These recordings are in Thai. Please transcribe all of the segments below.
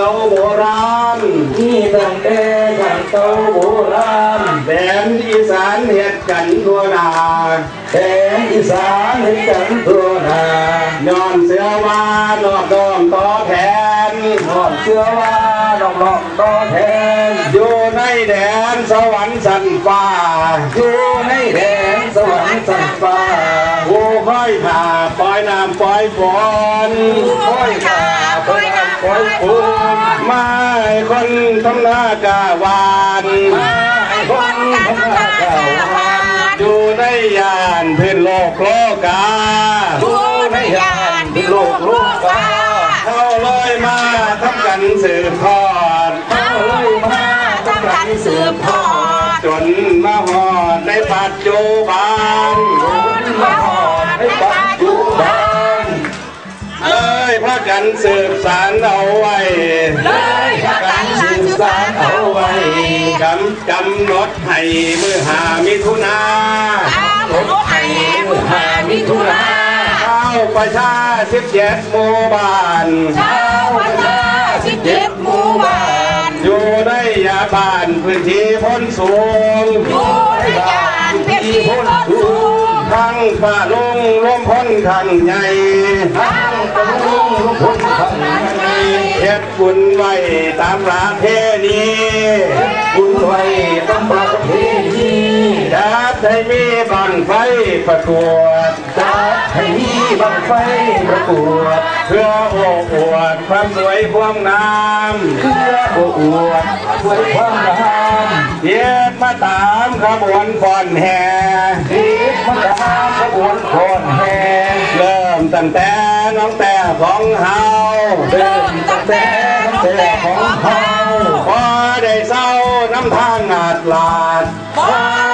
าโบราณนี่ตั้งแต่ขันเก่าโบราณแดนอีสานเฮ็ดกันทั่วหน้าแดนอีสานเฮ็ดกันทั่วหน้าย้อนเสือว่านอบน้อมต่อแทนย้อนเสือว่านอบน้อมต่อแทนอยู่ในแดนสวรรค์สันฟ้าอยู่ในแดนสวรรค์สันฟ้าผู้ค่อยผ่าปล่อยน้ำปล่อยฝนค่อยผ่าปล่อยน้ำปล่อยฝนไม่คนทำหน้ากาหวานไม่คนทำหน้ากาหวานอยู่ในยานพื้นโลกโลกาอยู่ในยานพื้นโลกโลกาเขาเลยมาทำกันสืบทอดเขาเลยมาทำกันสืบทอดจนมาหอดในปัจจุบันจนมาหอดในปัจจุบันเลยพากันสืบสานเอาไว้เลยพากันสืบสานเอาไว้กำหนดให้มือ5 มิถุนายนให้มือ5 มิถุนายนชาวประชา17 หมู่บ้านชาวประชา17 หมู่บ้านอยู่ในยาบ้านพื้นที่พ้นสูงอยู่ในยานพื้นที่พ้นสูงทั้งป่าลุงร่วมพ้นขันใหญ่ทั้งป่าลุงร่วมพ้นขันใหญ่เฮ็ดบุญไว้ตามประเพณีบุญไว้ตามประเพณีจัดให้มีบั้งไฟประกวดจัดให้มีบั้งไฟประกวดเพื่อโอ้อวดความสวยความงามเพื่อโอ้อวดสวยความงามเฮ็ดมาตามขบวนฟ้อนแห่เฮ็ดมาตามขบวนฟ้อนแห่เริ่มตั้งแต่น้องแต่ของเฮาเริ่มตั้งแต่น้องแต่ของเฮาพอได้เศร้าน้ำทางอาดลาดพอ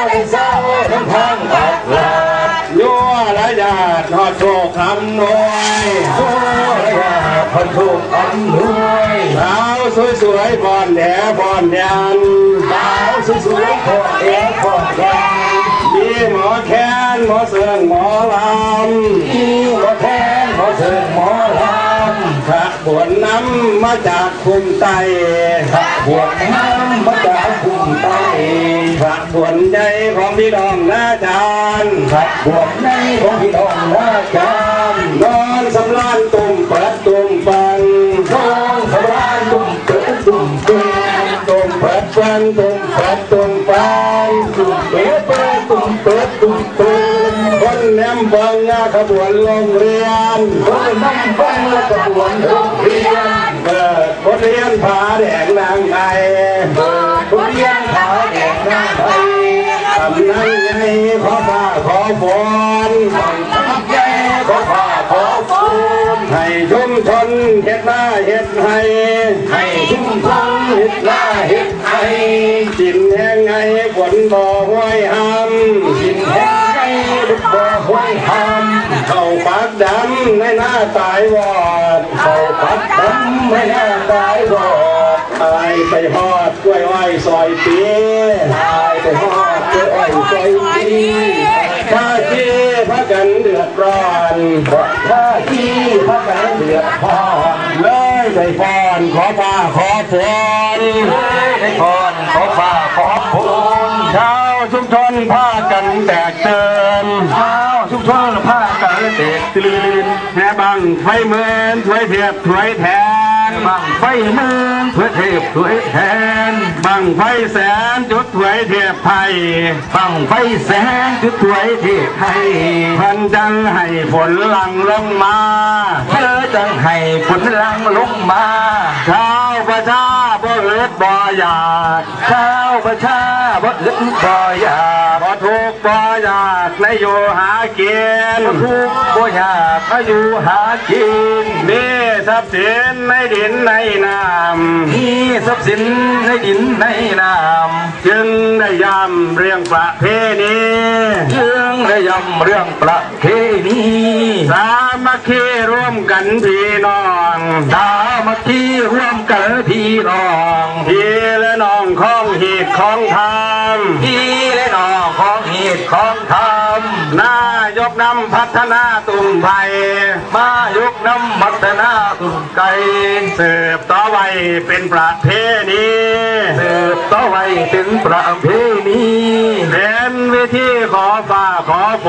ได้เศร้าน้ำทางอาดลาดยั่วและญาติทอดโชคคำนวยยั่วและญาติทอดโชคคำนวยสาวสวยๆบอนแดบอนแดนสาวสวยๆบอนแดบอนแดนมีหมอแคนหมอเสืองหมอลำมีหมอแคนหมอเสืองหมอลำพระบวชน้ำมาจากคุมไตพระบวชน้ำมาจากคุมไตพระบวชใจของพี่น้องนาจารย์พระบวชใจของพี่น้องนาจารย์นอนสำราญตุ่มเปิดตุ่มฟังนอนสำราญตุ่มเปิดตุ่มฟังตุ่มเปิดฟังตุ่มเปิดตุ่มฟังตุ่มเปิดตุ่มเปิดตุ่มเปิดคนแนมฟังขบวนโรงเรียนคนแนมฟังขบวนโรงเรียนเปิดบทเรียนผาแดงนางไทยเปิดบทเรียนผาแดงนางไทยทำนั่งไงขอฟ้าขอฝนทำนั่งไงขอฟ้าขอฝนให้ชุมชนเฮ็ดหน้าเฮ็ดไห้ให้ชุมชนเฮ็ดหน้าเฮ็ดไห้จินแห้งไงฝนบ่ห้วยหำจินแห้งไงบ่ห้วยหำเข้าปักดำในหน้าตายวอดเข้าปักดำในหน้าตายวอดตายไปฮอดกล้วยอ้อยซอยปีตายไปฮอดกล้วยอ้อยซอยปีถ้าที่พระกันเดือดร้อนถ้าที่พระกันเดือดร้อนเลยไปพรขอฟ้าขอฝนเลยไปพรขอฟ้าขอฝนชาวชุมชนพากันแตกเตือนชาวชุมชนพากันแตกตื่นแห่บังไฟเมือนถวยเทียบถวยแทนบังไฟเมือนถวยเทียบถวยแทนบังไฟแสนจุดถวยเทียบไทยบังไฟแสนจุดถวยเทียบไทยพันจังให้ฝนหลั่งลงมาเธอจังให้ฝนหลั่งลงมาชาวประชาบ่อึดบ่อยากชาวประชาบ่อึดบ่อยากบ่ทุกข์บ่อยากในอยู่หากินบ่ทุกข์บ่อยากในอยู่หากินมีทรัพย์สินในดินในน้ำมีทรัพย์สินในดินในน้ำจึงได้ย้ำเรื่องประเพณีจึงได้ย้ำเรื่องประเพณีสามัคคีร่วมกันพี่น้องสามัคคีร่วมกันพี่น้องพี่และน้องของหีดของธรรมพี่และน้องของหีดของธรรมนายกนำพัฒนาตุ่มไผ่มายกนำพัฒนาตุ่ม ไก่ สืบต่อไว้เป็นประเพณี สืบต่อไว้ถึงประเพณี เป็นวิธีขอฟ้าขอฝ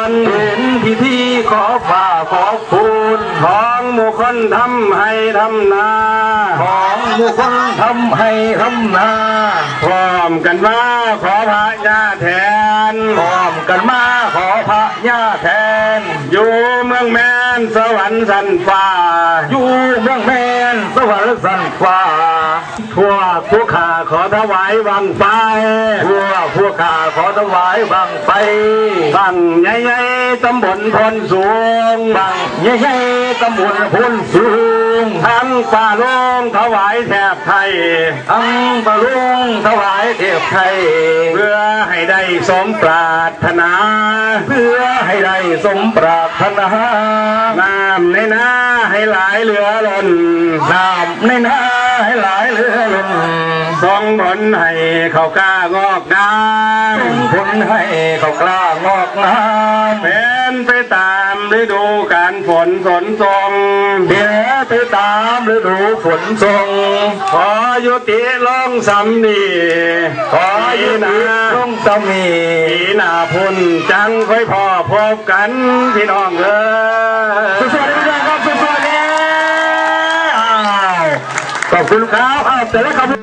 น เป็นพิธีขอฝ่าขอคุณ ของหมู่คนทำให้ทำนา ของบุคคลทำให้ทำนา พร้อมกันว่าขอพระญาแทน พร้อมกันมาขอพระย่าแทน อยู่เมืองแมนสวรรค์สันฟ้า อยู่เมืองแมนสวรรค์สันฟ้า พวกผู้ข้าขอถวายวังไฟ พวกข้าขอถวายบังไฟ บังใหญ่ๆตำบลพลสูง บังใหญ่ๆตำบลพลสูง ทั้งป่าลงถวายแถบไทย ทั้งตะลุงถวายเทพไทย เพื่อให้ได้สมปรารถนา เพื่อให้ได้สมปรารถนา น้ำในนาให้ไหลเหลือล้น น้ำในนาให้ไหลเหลือล้น ส่งผลให้เขากล้างอกงาม ส่งผลให้เขากล้างอกงาม เป็นไปตามฤดูการฝนฝนทรง เดี๋ยวไปตามฤดูฝนทรง ขอยุติลงสำนี ขอยืนลงสมี ปีหน้าพุ่นจังค่อยพอพบกันพี่น้องเอ้ย สวัสดีครับสวัสดีขอบคุณครับแต่ละคำ